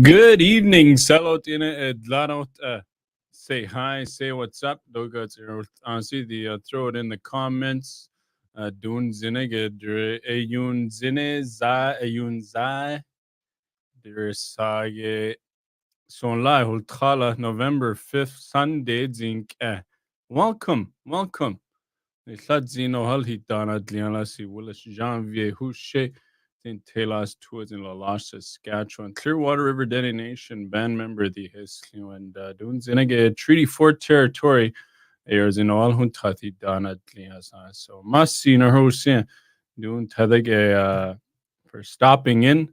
Good evening, Salotine Edlanot. Say hi, say what's up. Dogat, honestly, throw it in the comments. Dun zinege, ayun zine, za, ayun za. There sage, son lai, hultala, November 5th, Sunday, zink. Welcome. Lad zino hal hitana, dliana, si willis janvier, hushe. In Telas Tours in La Loche, Saskatchewan, Clearwater River Dene Nation, band member the Hislio and Dun Zinege Treaty 4 territory, airs in all Huntati Dana Tliasa. So must see no Hosin Dun Tadege for stopping in,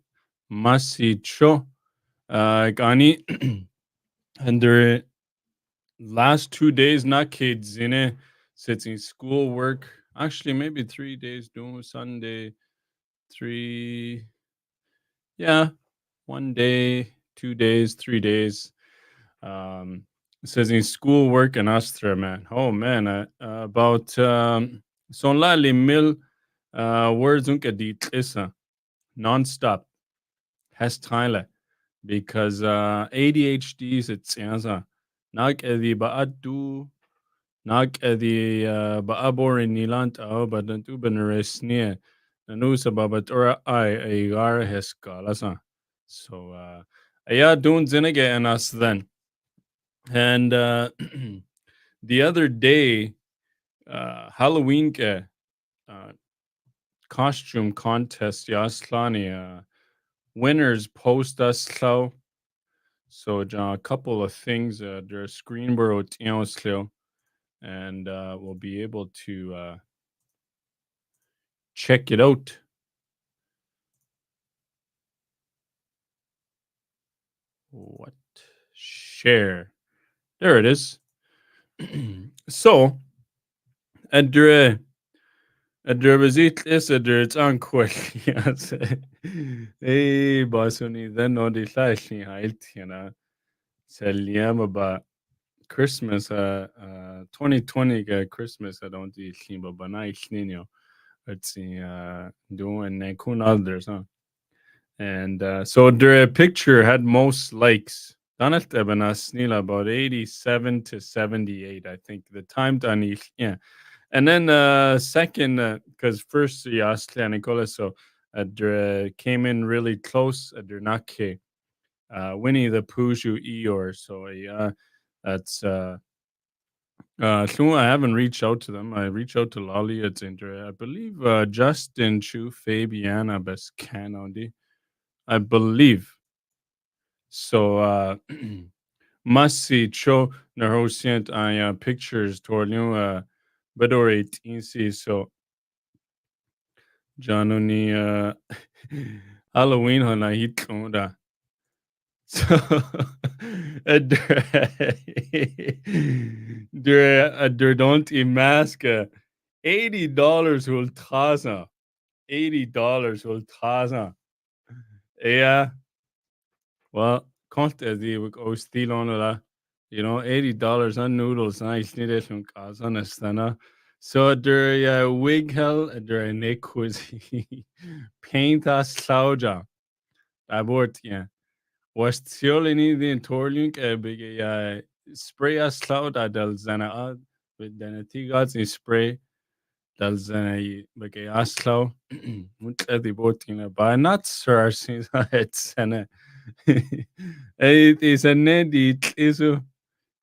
must see Cho Gani and their last 2 days not kids in it, sitting school work. Actually, maybe 3 days doing Sunday, three. Yeah, 1 day, 2 days, 3 days. Um, it says in schoolwork and Astra, man. Oh man, about son la les mille words unka dit isa non-stop has time because ADHD is it's yansa nak edi baadu nak edi baabor nilant au badan tu beneresnia nanusa babat ora I agar heskalasa. So yeah, doing Zinige and us then. And the other day, Halloween costume contest yaslani winners post us so a couple of things there's screenboro tioslo and we'll be able to check it out. What? Share. There it is. So, Adre Adrebazit is it's unquil. Yes. Hey, Basuni, then no delay, heilt, you know. Seliam about Christmas, 2020 Christmas, I don't do Limba, but nice, Nino. Let's see, doing Nakun others, huh? And so the picture had most likes. Donald Ebenas Nila about 87 to 78, I think. The time done, yeah. And then second, because first Yaslia Nicola, so came in really close at Nake. Winnie the Pooh Eeyore. So that's so I haven't reached out to them. I reached out to Lolly at Inter. I believe Justin Chu Fabiana Bescanondi. I believe. So must see Cho Narosient I pictures toward you Bedor 18 see so Janoni Halloween hana hit da. So der don't mask $80 will taza. $80 will taza. Yeah. Well, can't as the go steal on that. $80 on noodles. Nice need it from Kazanastana. So der wig hell der Nick was paint us sauja. Abort, yeah. Was Tiolini the Torlink a big spray as cloud at Del Zana with the Tigats in spray Del Zana big aslow. Won't let the boating by not sir since I had Sana. It is a nedi isu.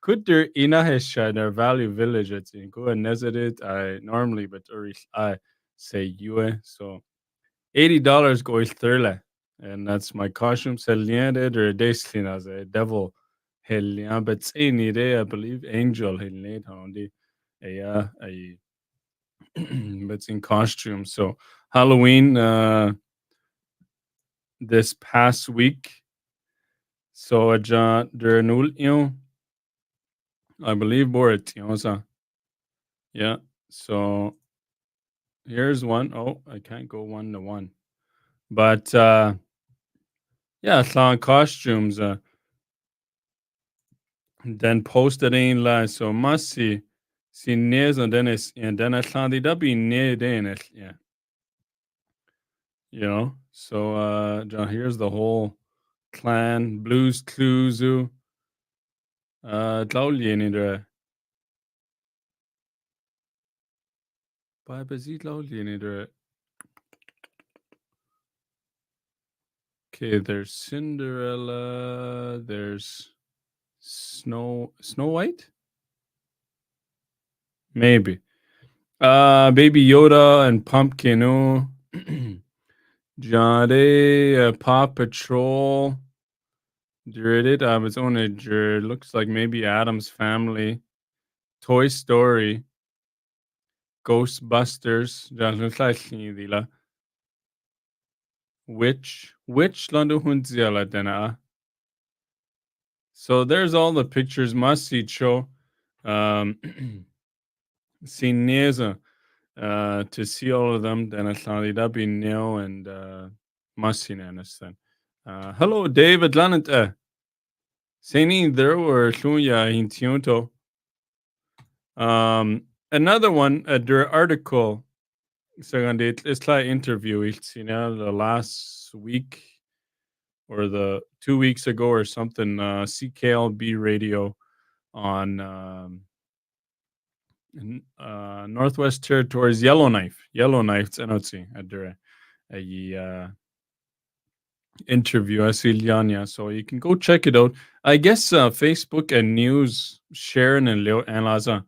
Could there ina hesha their value village at in go and it I normally but I say you so $80 goes thirle. And that's my costume. Seliende or Daistlin as a devil. Hell, but any day I believe angel Hellnet Houndy. A but in costume. So Halloween this past week. So der null I believe Borit, yeah. So here's one. Oh, I can't go 1-to-1. But yeah, saw costumes. Den posted in line, so must see nears and then I found it up in near Danish, yeah. So John, here's the whole Clan, Blues Clues, Tlaulien dre. Bazit Tlaulien dre. Okay, there's Cinderella, there's Snow White? Maybe. Baby Yoda and Pumpkin, Jade, Paw Patrol. Dreaded, it's only looks like maybe Adam's Family. Toy Story. Ghostbusters. Which Lando Hunziala Dena. So there's all the pictures. Must see show. Sineza. To see all of them, then that'd be Neo and Massinan then. Hello, David Lanant. Seni there were Shunya in Tionto. Another one, their article. Second, it's like interview. It's the last week or the 2 weeks ago or something. CKLB radio on Northwest Territories Yellowknife. It's at their interview Asiliania. So you can go check it out. I guess Facebook and news Sharon and Leo and Laza.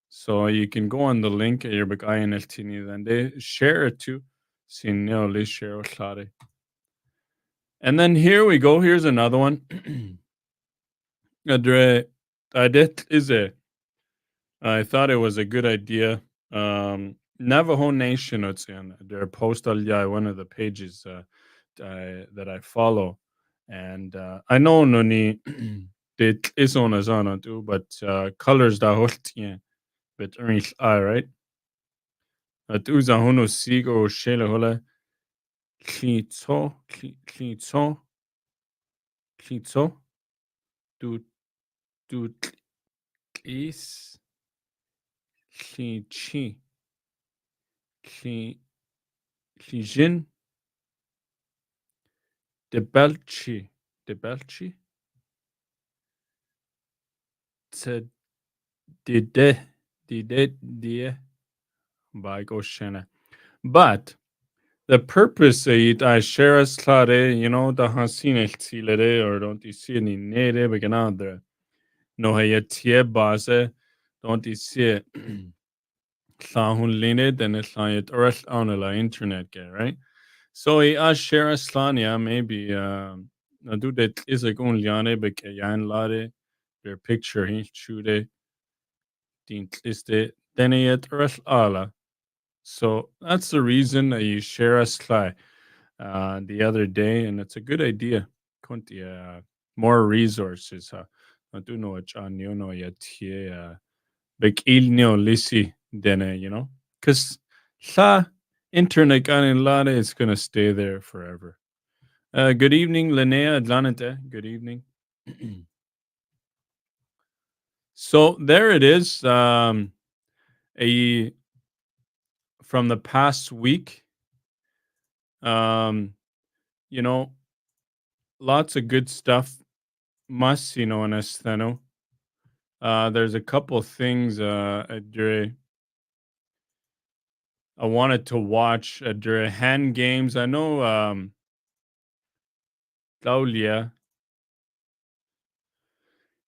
So you can go on the link at your Bagayan Eltini, then they share it too. Share. And then here we go. Here's another one. I thought it was a good idea. Navajo Nation, it's in their postal, one of the pages that I follow. And I know Noni it is on a zona too, but colors da holtien. But earnings right? Uza hono sigo shele hola klito du is klichi klijin debelchi te dide by Goshena. But the purpose I share as clare, the hasine tilere or don't you see any nere beganadre. No hay tie base, don't you see Sahun line, then it's like earth on the internet, right? So I share as slania maybe do that is a gun liane but yan lade their picture he chude din liste then it earth ala. So that's the reason that you share a sly the other day, and it's a good idea. Kunti more resources. I do know what John you know yet here. Big ilnio lisi then because sa internet ganin lada is gonna stay there forever. Good evening, Linnea Atlanete. Good evening. So there it is. A from the past week. Lots of good stuff. Must in Estheno. There's a couple things I wanted to watch during hand games. I know Claudia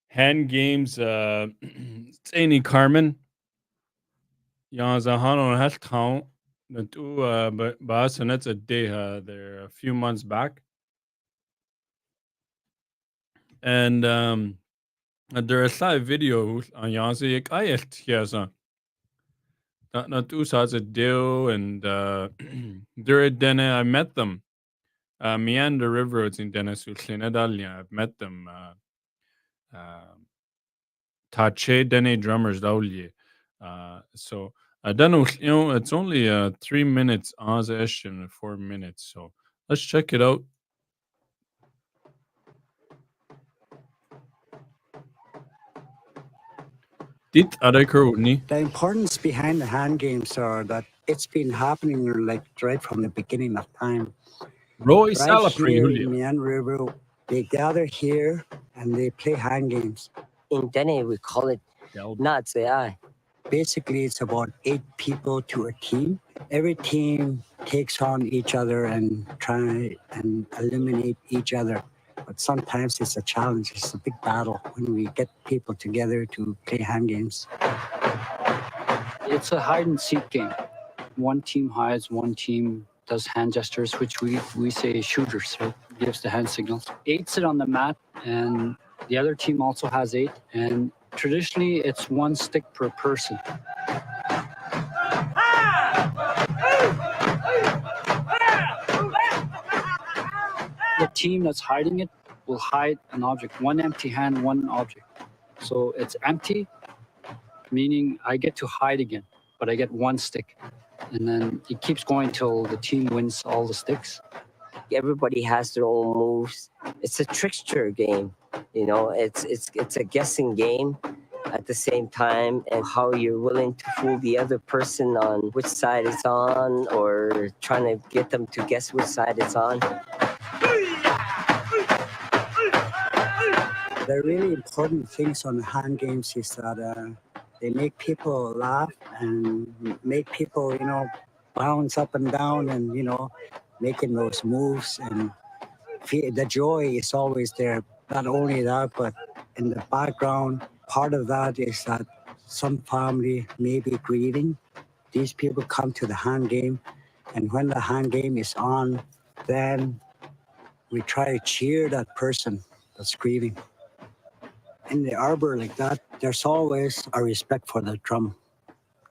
hand games Tsani Carmen. Yazahano has count the two but and that's a day there a few months back. And there is a video on Yazi Ayet Yaza. Not two sides a deal and there Dene I met them. Meander River it's in Dennis Dalia. I've met them Tache Dene drummers Daulie. So I don't know, it's only 3 minutes Oz-ish and 4 minutes. So let's check it out. The importance behind the hand games are that it's been happening like right from the beginning of time. Roy Right here in Meander River, They gather here and they play hand games. In Dene, we call it nuts. Basically, it's about 8 people to a team. Every team takes on each other and try and eliminate each other. But sometimes it's a challenge. It's a big battle when we get people together to play hand games. It's a hide and seek game. One team hides, one team does hand gestures, which we say shooters, right? Gives the hand signals. 8 sit on the mat, and the other team also has 8. And traditionally, it's 1 stick per person. The team that's hiding it will hide an object. 1 empty hand, 1 object. So it's empty, meaning I get to hide again, but I get 1 stick. And then it keeps going till the team wins all the sticks. Everybody has their own moves. It's a trickster game, It's a guessing game at the same time, and how you're willing to fool the other person on which side it's on, or trying to get them to guess which side it's on. The really important things on hand games is that they make people laugh and make people, bounce up and down and, making those moves. And the joy is always there. Not only that, but in the background, part of that is that some family may be grieving. These people come to the hand game, and when the hand game is on, then we try to cheer that person that's grieving. In the arbor like that, there's always a respect for the drum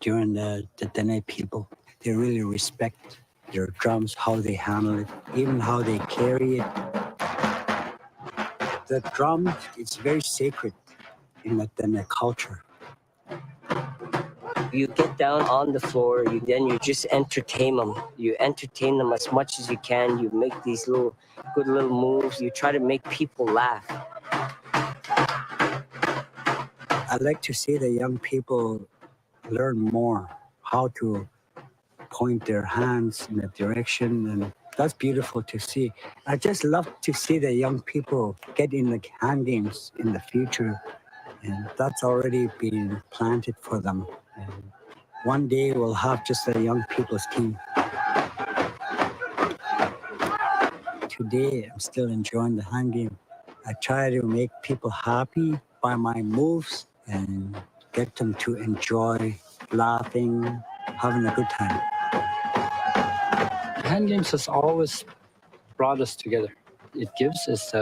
during the Dene people. They really respect their drums, how they handle it, even how they carry it. The drum, it's very sacred in the Dene culture. You get down on the floor, then you just entertain them. You entertain them as much as you can. You make these good little moves. You try to make people laugh. I'd like to see the young people learn more how to point their hands in a direction, and that's beautiful to see. I just love to see the young people get in the hand games in the future, and that's already been planted for them. And one day we'll have just a young people's team. Today, I'm still enjoying the hand game. I try to make people happy by my moves and get them to enjoy laughing, having a good time. Hand games has always brought us together. It gives us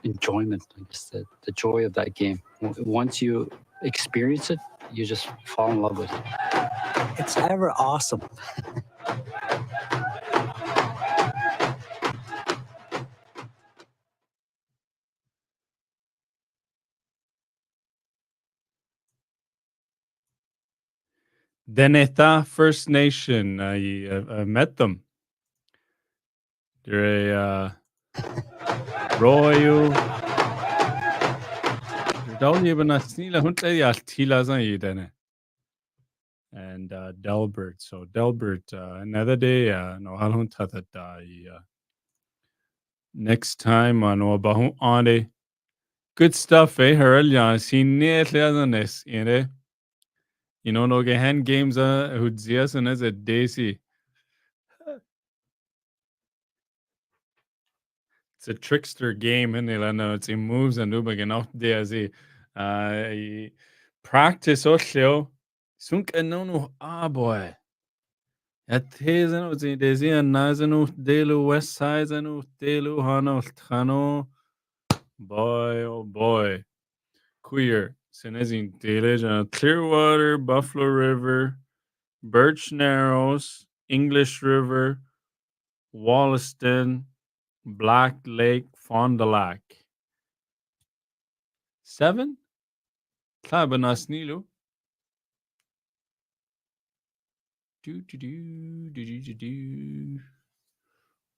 enjoyment, the joy of that game. Once you experience it, you just fall in love with it. It's ever awesome. Dene Yati First Nation. I met them. They're a royal. And Delbert. So Delbert, another day, no halun tatata. Next time, no bahun ande. Good stuff, Heralya. Seen no hand games, Hudzias and as a daisy. It's a trickster game, and it's in moves and ubag off there. Practice also. Sunk no boy. At his and Daisy and Nazanu Delu West Side and Delu Hano. Boy, oh boy. Queer. Senezin Delage, Clearwater, Buffalo River, Birch Narrows, English River, Wollaston, Black Lake, Fond du Lac. 7? Klabanas Nilu.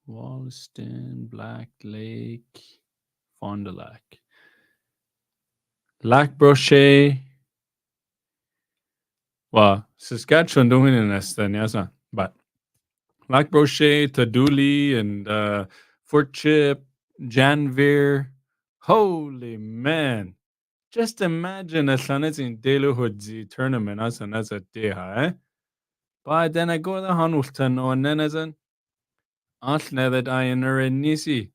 Wollaston, Black Lake, Fond du Lac. Lac Brochet. Well, Saskatchewan doing in this then, yes, but Lac Brochet, Tadouli, and Fort Chip, Janvier, Holy man. Just imagine a Sanatin Deluhudzi tournament as an as a deha, eh? But then I go the Hanulton or Nenazan. Ashle that I in Nisi.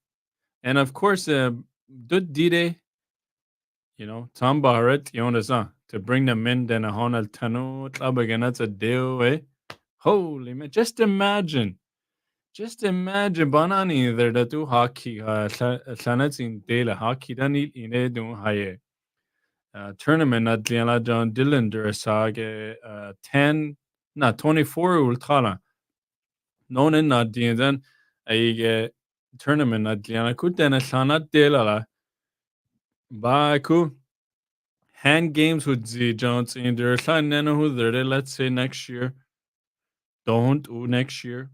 And of course, Dud Dide, Tom Barrett, to bring them in, then a Honal Tanu, Tlabagan, that's a deal, eh? Holy man, just imagine. Just imagine banani there that do hockey, Sanatin Dela hockey, Danil in do high tournament at Liana John Dillon Durasage 10, not 24 ultala. Known in not then a tournament at Liana Kutana Sanat Dela. Baku hand games with Z Jones in there. Nana who there, let's say next year. Don't next year.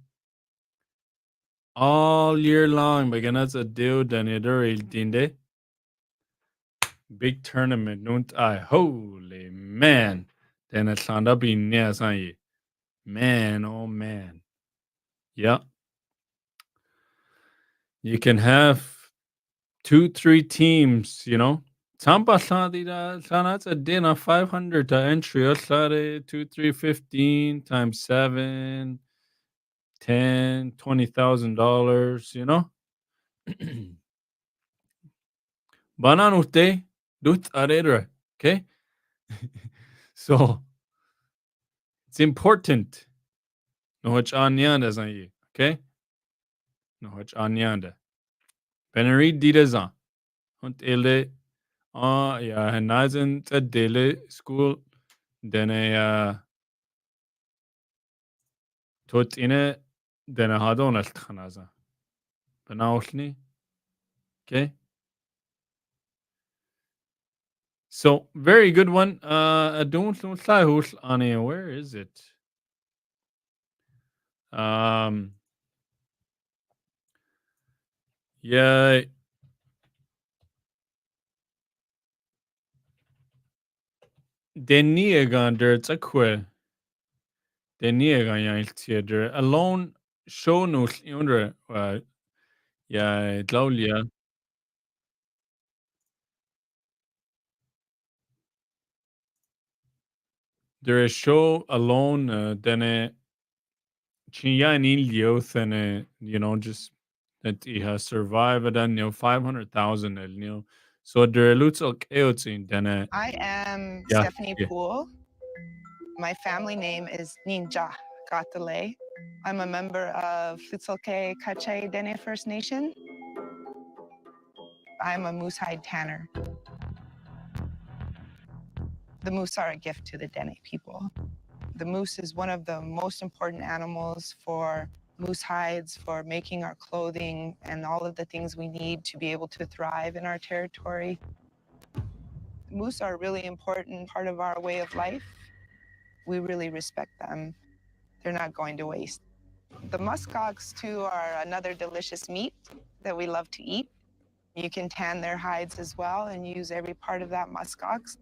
All year long, but that's a deal than it dinde. Big tournament, don't I? Holy man. Then it's not up in near man, oh man. Yeah. You can have 2-3 teams, Tampa that's a dinner 500 to entry. Sade 2, 3, 15 times 7, 10, $20,000, Banan ute, dut arere. Okay? So it's important. No hach anyanda zanyi. Okay? No hach anyanda. Benari didazan. Und ele ja, Hanazen Dele School, then a tot inne, then a hadon al Khanaza. Banaushni. Okay. So very good one. I don't know Ani. Where is it? Yeah. Dene der it's a que. Dene yan theater alone show no under yeah, Claudia. There is show alone then Chiya in youth and just that he has survived and 500,000 so there looks okay then I am yeah Stephanie Poole. My family name is Ninja Gatale. I'm a member of Futsalke Kache Dene First Nation. I'm a moose hide tanner. The moose are a gift to the Dene people. The moose is one of the most important animals for moose hides, for making our clothing and all of the things we need to be able to thrive in our territory. Moose are a really important part of our way of life. We really respect them. They're not going to waste. The muskox, too, are another delicious meat that we love to eat. You can tan their hides as well and use every part of that muskox.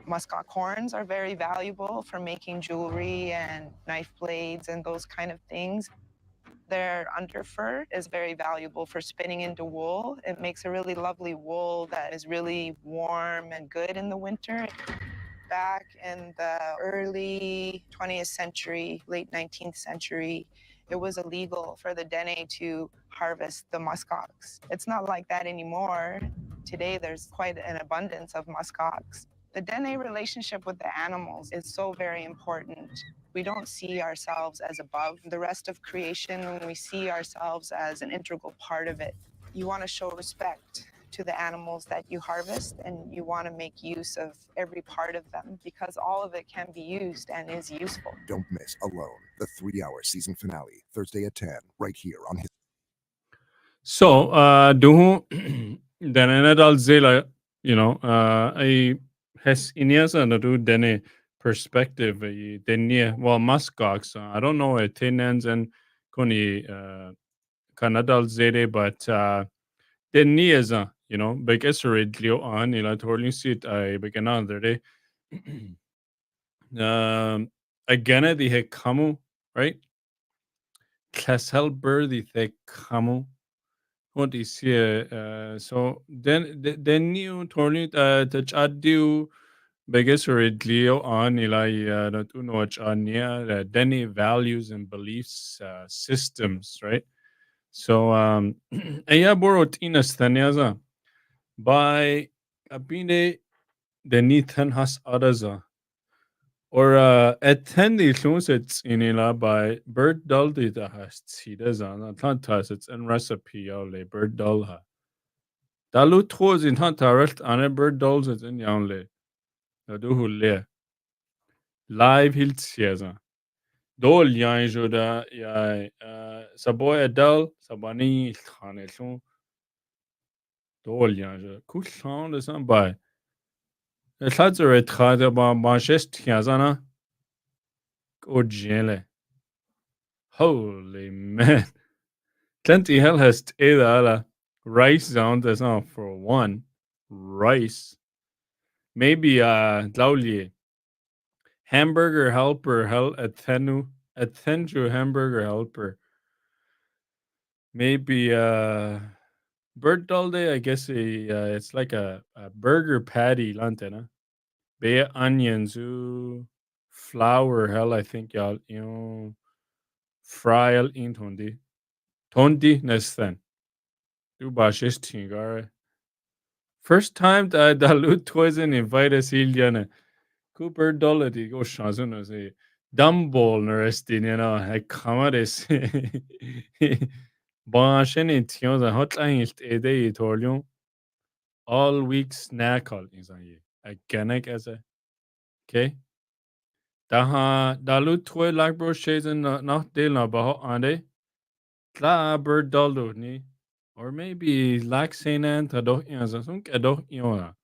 Muskox horns are very valuable for making jewelry and knife blades and those kind of things. Their underfur is very valuable for spinning into wool. It makes a really lovely wool that is really warm and good in the winter. Back in the early 20th century, late 19th century, it was illegal for the Dene to harvest the muskox. It's not like that anymore. Today, there's quite an abundance of muskox. The Dene relationship with the animals is so very important. We don't see ourselves as above the rest of creation when we see ourselves as an integral part of it. You want to show respect to the animals that you harvest, and you want to make use of every part of them because all of it can be used and is useful. Don't miss Alone, the 3-hour season finale, Thursday at 10, right here on his. so duhu then an adult zela I has inyasa na do dene perspective denia well muskox I don't know tenants and koni kanadal zede but deniasa begesserid leo on torling sit I begin another day again the kamu right Kesselber the kamu what is here? So then you told it that I do. Biggest Leo on Ilai that watch on Dene values and beliefs systems, right? So Aya borot inas thanyaza by Abine the Nithan has others or attend the closets in ila by bird dull the has seeders on Atlantas it's in recipe ole bird dull ha. Dalu tros in Tantarest and a bird dulls it in Yanle. Du le live hilt sieza. Dol yan joda ya saboy adal sabani khanelon dol yan jo kuchon de san by. The lads are at khada ba manchest yazana ojele. Holy man. Plenty hell has either rice down the sun for one. Rice. Maybe Dlauli. Hamburger helper hell Athenju hamburger helper. Maybe bird all day, I guess it's like a burger patty lantena. Be onions, flour hell, I think y'all fry in tondi. Tondi nestan. Du bashes tingare. First time that Dalut Toisen invite us Iliana. Cooper Dolly go chanson say Dumball nurestin, I come this. Bashen in tions a hotline is a day Itorium. All week snack all is on ye. A ganek as a okay. Daha Dalut Toy like bro shades and not deal na baho ande. Tla bird doldo ni. Or maybe like Saint Ado as a sunk ado iona.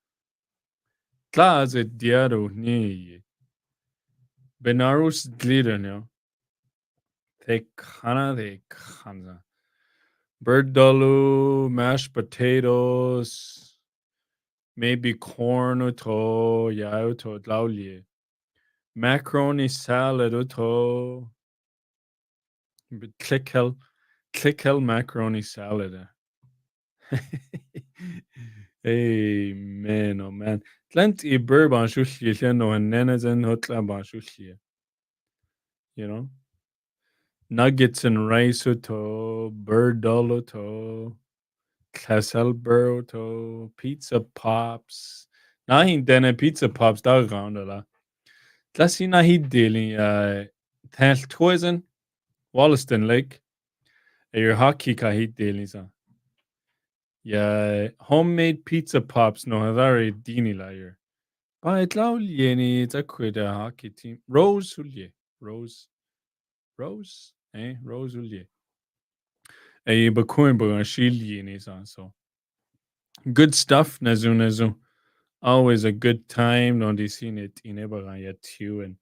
Tla as a diado ni. Benarus glitter no. Te kana de kanza. Bird dolu, mashed potatoes, maybe corn to, ya to dlaulie. Macaroni salad to. Click hell macaroni salad. Hey man, oh man. Plant I bird ban shushli no and nenas and hotla ban shushli. You know? Nuggets and rice to, bird dolo to. Kesselbro pizza pops. Nahin denne pizza pops da round la. Klassi nahi dealing tel toisen Wollaston Lake. Your hockey ka hit dealing sa. Yeah, homemade pizza pops no havari dini layer. Ba itlau lieni ta quida hockey team. Rose ulye. Rose. Rose? Rose ulye. Bakuin ba shili ni sa so. Good stuff, Nazu Nazu. Always a good time. Non di sine tinebaraya too. And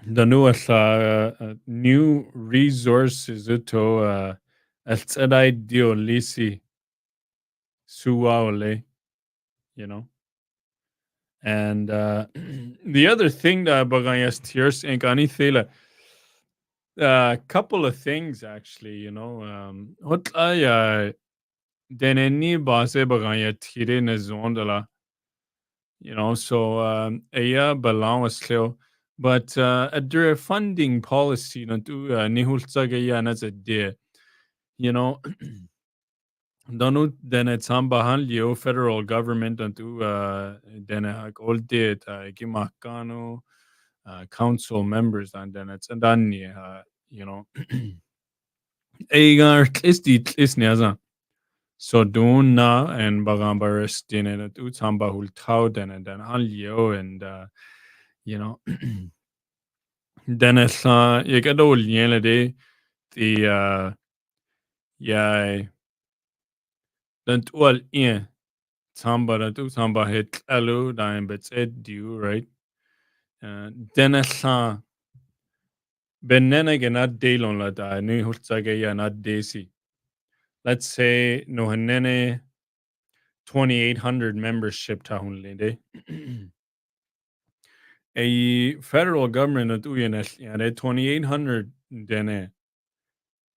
the new resources to eltsadai dio lisi suaole, you know. And the other thing that bagayas tears ink anithela a couple of things actually, you know. What I deneni base bagaya tire ne zondala. You know, so aya balance cleo. But at their funding policy, no tu nihultsaga na de, you know, donu then it's ambahan leo federal government and tu then all did gimakano council members and then it's and then you know, egar tlisti so duna and bagambaris dinner tu tamba hultau then han leo and you know. Dennis, je kan ook leren die jij dan wel in samba dat u samba het allo dan bet du right. Dennis, benene genad delon la da nu hultsage ya not desi. Let's say no hanene 2,800 membership ta hunlinde. A federal government at uyenes 2,800 dene.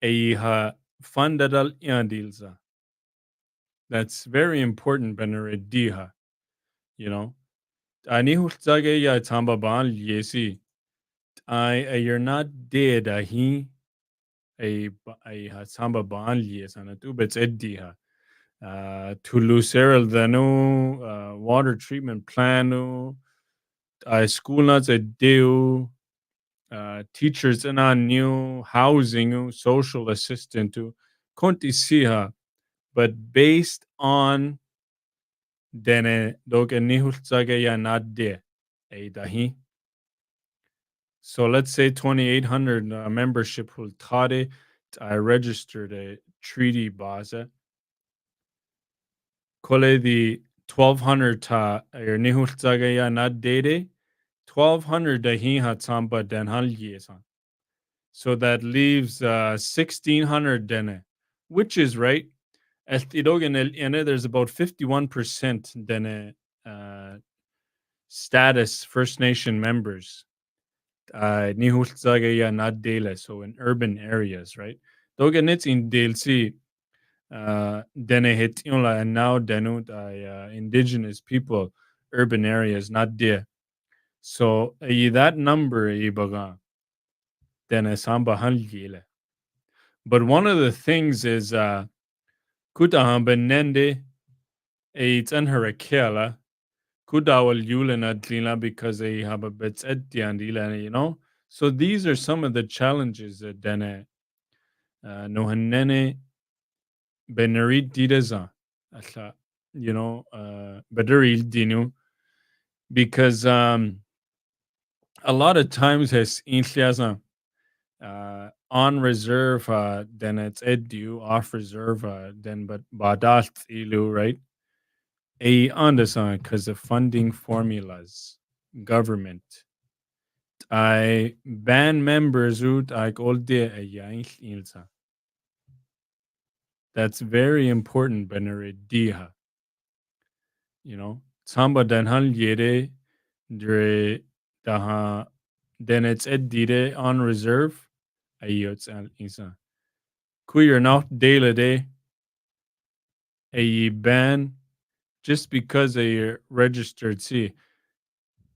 A fundadal yandilza. That's very important benediha, you know. Ani hulzage ya tamba ban yesi. You're not dead ahi a tamba ban yesana tu bets eddiha. Tuluseral danu water treatment planu. School nuts a deu. Teachers in a new housing, social assistant to konti siha, but based on dene doge nihultsage ya not de a dahi. So let's say 2,800 membership will tade. I registered a treaty baza. Kole the 1,200 ta er nihultsage ya not de 1,200 dahi hatsamba den hal yesan. So that leaves 1,600 dene, which is right. There's about 51% dene status First Nation members. Nihultzagaya not dele, so in urban areas, right? Doganits in DLC dene hetionla and now denut indigenous people, urban areas, not de. So that number ibaga dene samba hanjile. But one of the things is kutahan benende it's an harakela kudawal yulena tlina because they have a bets etiandila, you know. So these are some of the challenges that dene nohanene benerit dideza you know bedaril dinu because a lot of times has inchliaza on reserve then it's edu off reserve then but badalt ilu, right? A undersign because of funding formulas government I ban members ut I all ilsa. That's very important beneridiha. You know, samba dan hal yere dre daha then it's edire on reserve ayots al isa. Kuyer not daily day a ban just because a registered see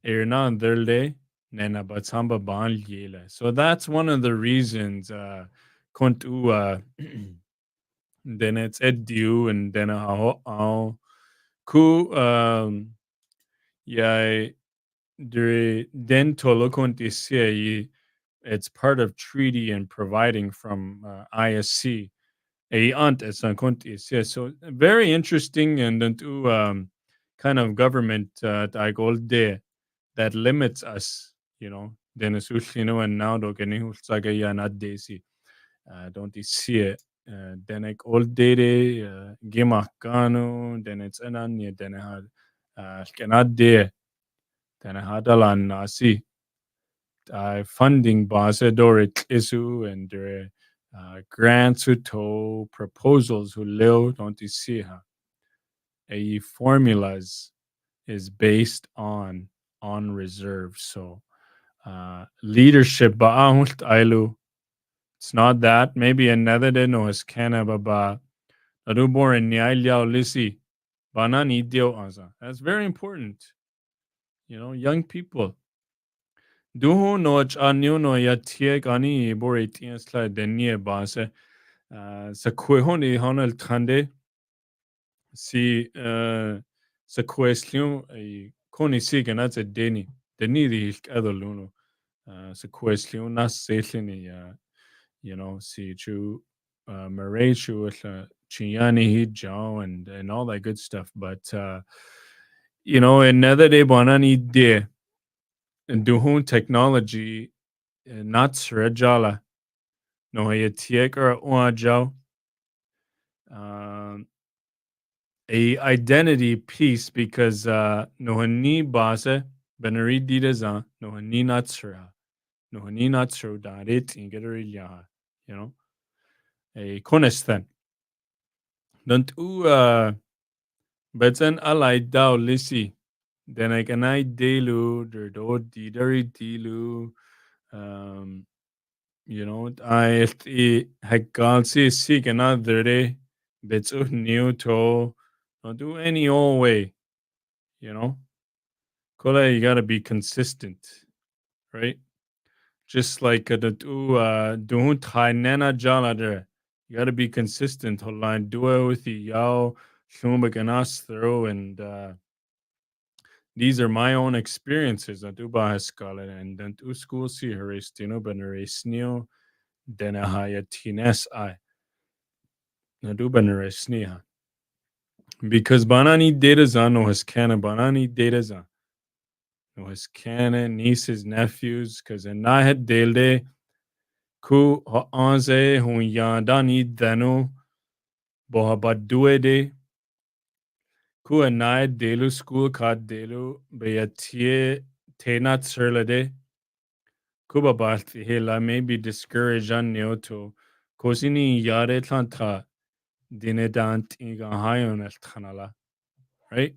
a non day nena but samba ban yele. So that's one of the reasons kontu then it's edu and then how ku yeah then tolokonti it's part of treaty and providing from ISC a aunt as konti so very interesting and then to kind of government that limits us, you know, then usually and now do gani hulsaga ya not desi don't you see it then like old dede gima kanu then it's ananya then had cannot de then hadalan nasi funding base dorit isu and grants who to proposals who live don't you see ha a formulas is based on reserve so leadership ba'ahult ailu it's not that maybe another day no is kana baba adubor and nyailia lisi banani dio anza that's very important, you know, young people duhu no anyo no ya tie gani bor 18 slide denie base sa kwehoni honel khande si sa question koni si ganat deni di adoluno sa question na selini you know si chu Marechu Chiani Hijau and all that good stuff but you know another day banani de duhun technology not srejala no ya tiek or uajau a identity piece because no ni base benari dideza no ni natsura no ni natsura darit ingeria, you know, a konestan don't but then alai dao lisi then I can I delu der do didari dilu You know, I hagalsi seek another day, bits of new to don't do any old way, you know. Kola, you gotta be consistent, right? Just like the don't nena jala. You gotta be consistent. Line do it with the yao shumbakanas throw and these are my own experiences. I do bahaskala and then to school see her estino benaresnio denahaya tines I. Do benaresnia. Because banani data zan no has canon banani data zan. No has canon nieces, nephews, because in I had delde ku ho anze hun yandani dano bohabaduede ku anai delu school ka delu beatie tenat serlade kuba balti hela may be discouraged on neoto kosini yare tanta dinedant iga hayon el tanala, right?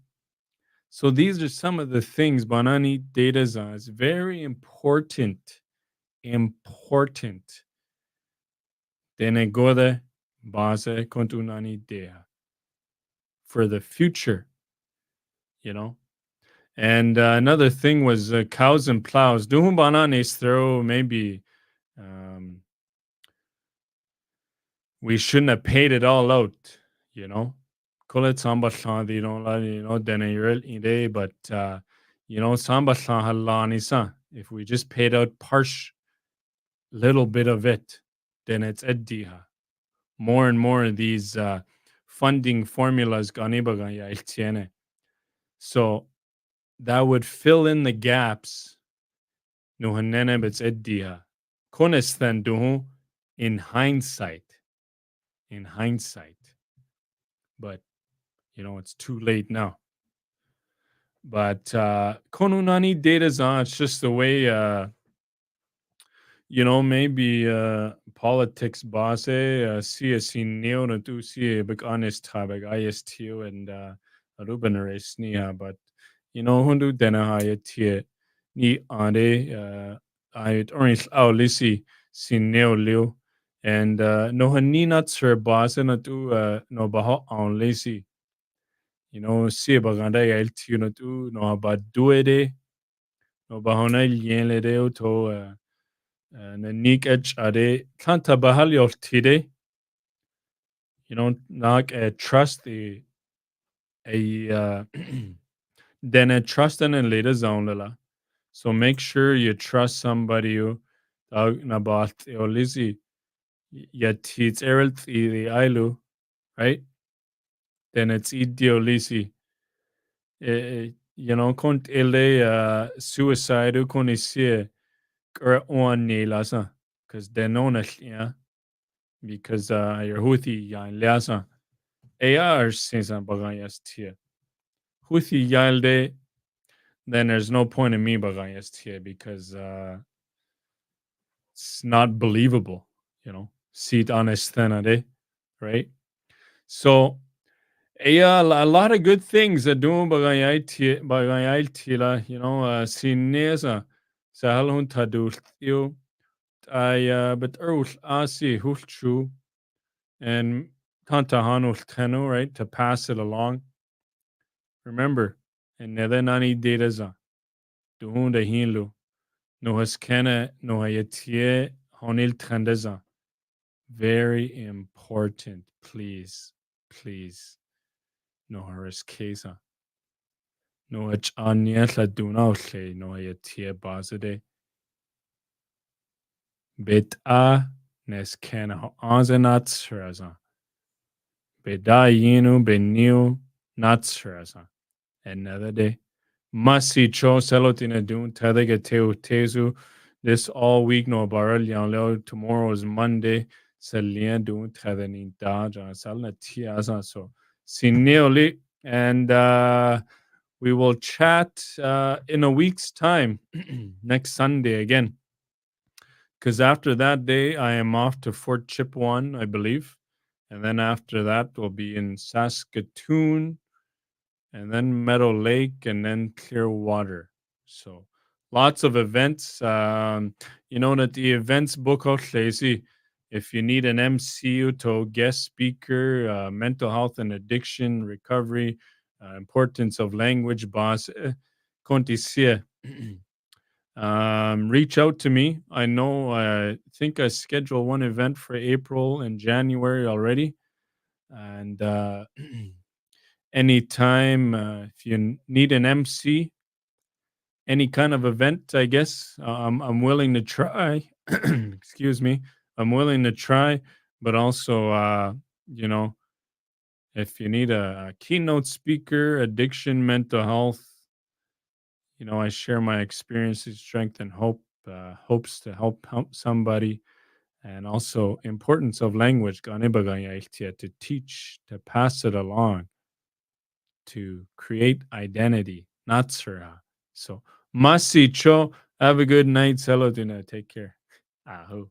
So these are some of the things Banani data is very important. Important. Denegode base kontunani dea for the future, you know. And another thing was cows and plows. Duhum bananes throw maybe we shouldn't have paid it all out, you know. Kulet samba you know, denayurel ide, but you know, samba halanisa. If we just paid out little bit of it, then it's eddiha. More and more of these funding formulas ganibagaya iltiene. So that would fill in the gaps. Nuhanene bets eddiha. Kones then duhu in hindsight. In hindsight. But you know, it's too late now. But konunani data's on. It's just the way you know, maybe politics base see a neo na tu see a big honest tabag ISTO and Ruben Resnia, but you know, hundu dena hayatie ni ade I orange au lisi sin neo leo and no hani not sir base na tu no baho on lisi. You know, see baganda yeltio na tu no about duede no bahona yen le to na nik edge ade kanta bahal your tide, you know, nak trust the a then a trust and a later zone lala. So make sure you trust somebody who about or lizzy yet it's errol the ilu, right? Then it's ideolisi. You know, kont ele suicide kon isi on ni lasa because they're known as yeah. Because your Houthi yan liasa AR since bagayas tia. Houthi yalde, then there's no point in me bagayas tia because it's not believable, you know. Sit honestena right? So a lot of good things are doing bagayai tila, you know, sinesa sahal hun tadul you I but asi hulchu and Tantahanul Tenu, right, to pass it along. Remember, and Nedanani Dedaza, Duhunda Hinlu, Nohaskena, Nohayatie, Honil Trendeza. Very important, please, please. Noharis Kesa. Nohach Anyetla Dunaushe, Nohayatie Bazade. Bet a Neskena Anzenat Sraza. Beda Yinu Beniu Natsraza. Another day. Masi cho selotina dun tadega teu tezu. This all week no baral leo. Tomorrow is Monday. Salien dun tadani daja salna tiaza so sineoli and we will chat in a week's time next Sunday again. Because after that day, I am off to Fort Chipewyan, I believe. And then after that, we'll be in Saskatoon, and then Meadow Lake, and then Clearwater. So lots of events. You know that the events book out lazy. If you need an MCU to guest speaker, mental health and addiction recovery, importance of language, boss, kontisie. Reach out to me. I know. I think I scheduled one event for April and January already, and anytime if you need an MC, any kind of event, I guess I'm willing to try. Excuse me, I'm willing to try, but also you know, if you need a keynote speaker, addiction, mental health, you know, I share my experiences, strength, and hope. Hopes to help somebody, and also importance of language. To teach, to pass it along, to create identity, not surah. So, Masi Cho, have a good night. Hello, Dina. Take care. Aho.